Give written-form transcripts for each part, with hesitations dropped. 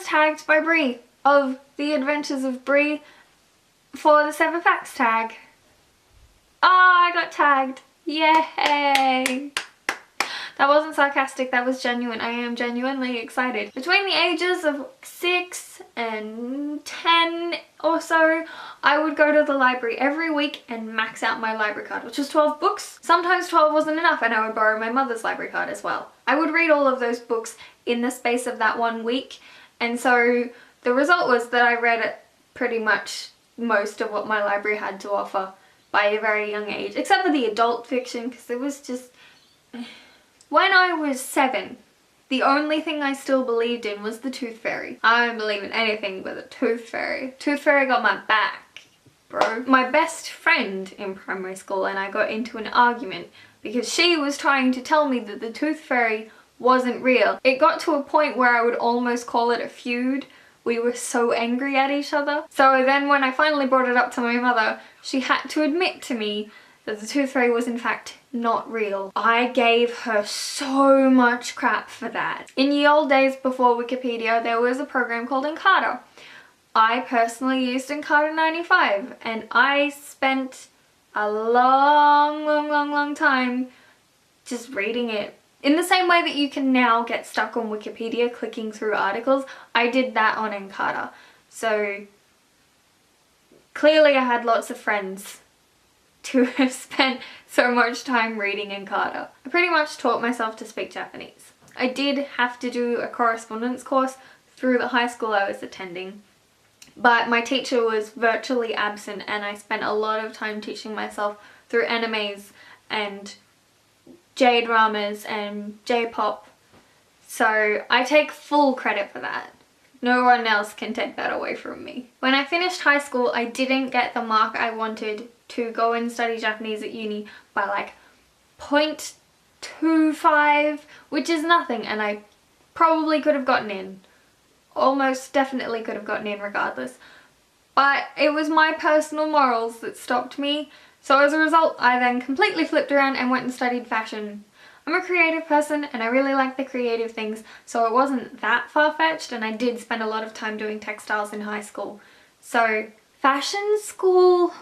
tagged by Brie of The Adventures of Brie for the 7 Facts tag. Ah, I got tagged. Yay! That wasn't sarcastic, that was genuine. I am genuinely excited. Between the ages of 6 and 10 or so, I would go to the library every week and max out my library card, which was 12 books. Sometimes 12 wasn't enough and I would borrow my mother's library card as well. I would read all of those books in the space of that 1 week, and so the result was that I read pretty much most of what my library had to offer by a very young age, except for the adult fiction, because it was just... When I was 7, the only thing I still believed in was the Tooth Fairy. I don't believe in anything but the Tooth Fairy. Tooth Fairy got my back, bro. My best friend in primary school and I got into an argument because she was trying to tell me that the Tooth Fairy wasn't real. It got to a point where I would almost call it a feud. We were so angry at each other. So then when I finally brought it up to my mother, she had to admit to me that the Tooth Fairy was in fact not real. I gave her so much crap for that. In ye old days before Wikipedia, there was a program called Encarta. I personally used Encarta 95 and I spent a long time just reading it. In the same way that you can now get stuck on Wikipedia clicking through articles, I did that on Encarta. So clearly I had lots of friends to have spent so much time reading Encarta. I pretty much taught myself to speak Japanese. I did have to do a correspondence course through the high school I was attending, but my teacher was virtually absent and I spent a lot of time teaching myself through animes and J-dramas and J-pop, so I take full credit for that. No one else can take that away from me. When I finished high school, I didn't get the mark I wanted to go and study Japanese at uni by like 0.25, which is nothing, and I probably could have gotten in. Almost definitely could have gotten in regardless. But it was my personal morals that stopped me, so as a result I then completely flipped around and went and studied fashion. I'm a creative person and I really like the creative things, so it wasn't that far-fetched, and I did spend a lot of time doing textiles in high school. So fashion school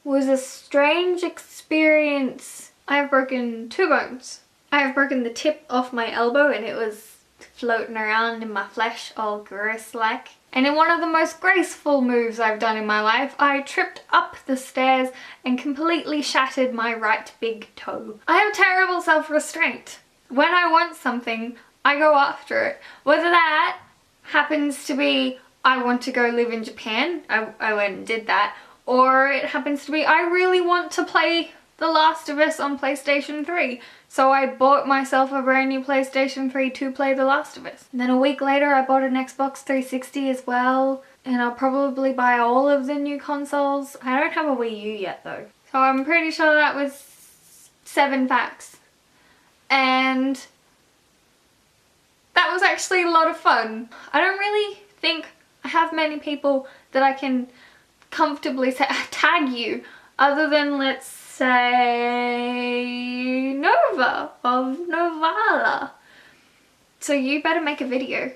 was a strange experience. I have broken 2 bones. I have broken the tip off my elbow and it was floating around in my flesh all gross-like. And in one of the most graceful moves I've done in my life, I tripped up the stairs and completely shattered my right big toe. I have terrible self-restraint. When I want something, I go after it. Whether that happens to be I want to go live in Japan, I went and did that, or it happens to be I really want to play The Last of Us on PlayStation 3. So I bought myself a brand new PlayStation 3 to play The Last of Us. And then a week later I bought an Xbox 360 as well. And I'll probably buy all of the new consoles. I don't have a Wii U yet though. So I'm pretty sure that was 7 facts. And that was actually a lot of fun. I don't really think I have many people that I can comfortably say, tag you, other than let's say Nova of Novala. So you better make a video.